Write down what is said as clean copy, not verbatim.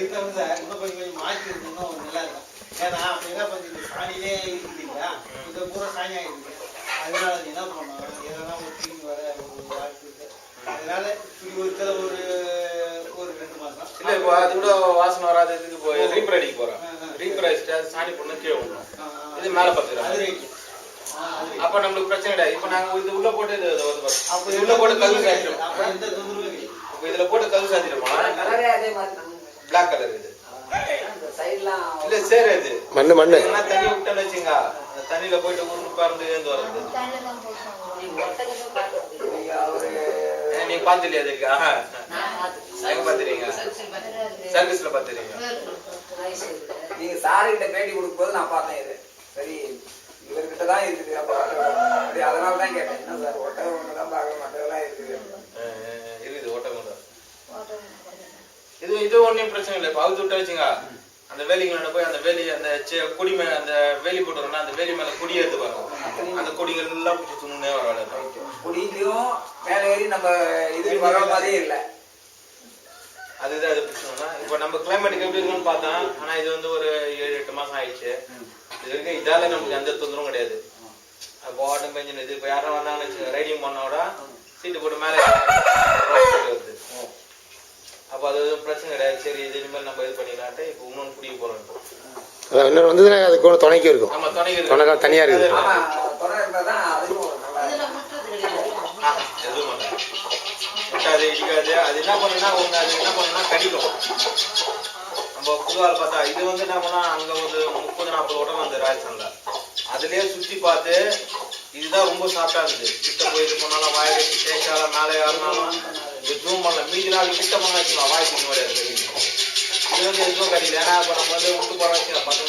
இன்னும் கொஞ்சம் மாற்றி இருக்கணும் நல்லா இருக்கும். ஏன்னா அப்ப என்ன பண்ணி சாணியே இருக்குது இல்லையா, இதை பூரா சாணி ஆகிருக்கு. அதனால என்ன பண்ணோம், எதனா ஒரு தீங்கு வர ஒரு வாய்ப்பு இருக்கு. அதனால இப்படி ஒரு சில ஒரு 2 மாசம் இல்ல இப்போ அது கூட வாசனை வராததுக்கு இப்போ ரீப்பர் அடிக்க போறேன். ரீப்பர் அடிச்சுட்டு சாணி பொண்ணு கீழே விடணும். இது மேல பத்துறோம். அப்ப நம்மளுக்கு பிரச்சனை கிடையாது. இப்ப நாங்க இது உள்ள போட்டு இது அப்ப உள்ள போட்டு கல் சாத்திடுவோம். அப்ப எந்த தொந்தரவும் இல்லை. அப்ப இதுல போட்டு கல் சாத்திடுவோம். கலரே அதே மாதிரி தான். பிளாக் கலர் இது. அந்த சைடுலாம் இல்ல சரி அது மண்ணு மண்ணு நான் தண்ணி விட்டேன்னு வச்சுங்க, அந்த தண்ணியில போயிட்டு உருண்டு பறந்து ஏந்து வர்றது. நீங்க பாத்து இல்லையா அதுக்கு? எங்க பாத்துறீங்க? சர்வீஸ்ல பாத்துறீங்க. நீங்க சாருகிட்ட பேட்டி கொடுக்கும் போது நான் பார்த்தேன். இது சரி இவர்கிட்ட தான் இருக்குது. அப்ப அதனால தான் கேட்டேன். என்ன சார் ஒட்டகம் ஒண்ணுதான் பார்க்க மாட்டேங்கலாம் இருக்குது. இருக்குது ஒட்டகம் தான். இது ஒன்னும் பிரச்சனை இல்லை. இப்ப அவுத்து விட்டு வச்சுங்க, அந்த வேலிங்களோட போய் அந்த வேலி அந்த கொடி மேல அந்த வேலி போட்டுருந்தா அந்த வேலி மேல கொடி எடுத்து பாருங்க. அந்த கொடிகள் எல்லாம் சுத்தணும்னே வர கொடியிலையும் மேல ஏறி நம்ம இது வர மாதிரியே இல்லை. அதுதான் அது பிரச்சனை. இப்ப நம்ம கிளைமேட்டுக்கு எப்படி இருக்குன்னு பார்த்தா, ஆனா இது வந்து ஒரு 7-8 மாசம் ஆயிடுச்சு. இது வரைக்கும் இதால நமக்கு எந்த தொந்தரவும் கிடையாது. பாட்டம் பெஞ்சு இது இப்ப யாரும் வந்தாங்கன்னு ரைடிங் பண்ணோட சீட்டு போட்டு மேல வருது. அப்ப அது பிரச்சனை கிடையாது. சரி இது இனிமேல் நம்ம இது பண்ணிக்கலான்ட்டு இப்ப இன்னொன்று குடிக்க போறோம். இன்னொரு வந்ததுன்னா அது கூட துணைக்கு இருக்கும். ஆமா துணைக்கு துணைக்கா தனியா இருக்குது. எதுவும் முட்டாது இடிக்காது. அது என்ன பண்ணுன்னா ஒண்ணு அது என்ன பண்ணுன்னா கடிக்கும். நம்ம புதுவால் பார்த்தா இது வந்து என்ன பண்ணா அங்க ஒரு 30-40 ஓட்டம் வந்து ராஜஸ்தான்ல அதுலயே சுத்தி பார்த்து இதுதான் ரொம்ப சாப்பிட்டா இருந்தது. கிட்ட போய் இது பண்ணாலும் வாய் வச்சு தேய்ச்சால மேலே யாருனாலும் இது ஜூம் பண்ணல. மீதி நாள் கிட்ட பண்ண வச்சுக்கலாம் வாய் பண்ண முடியாது. இது வந்து எதுவும் கடிக்கல. ஏன்னா இப்ப நம்ம வந்து விட்டு போற வச்சுக்கலாம் 10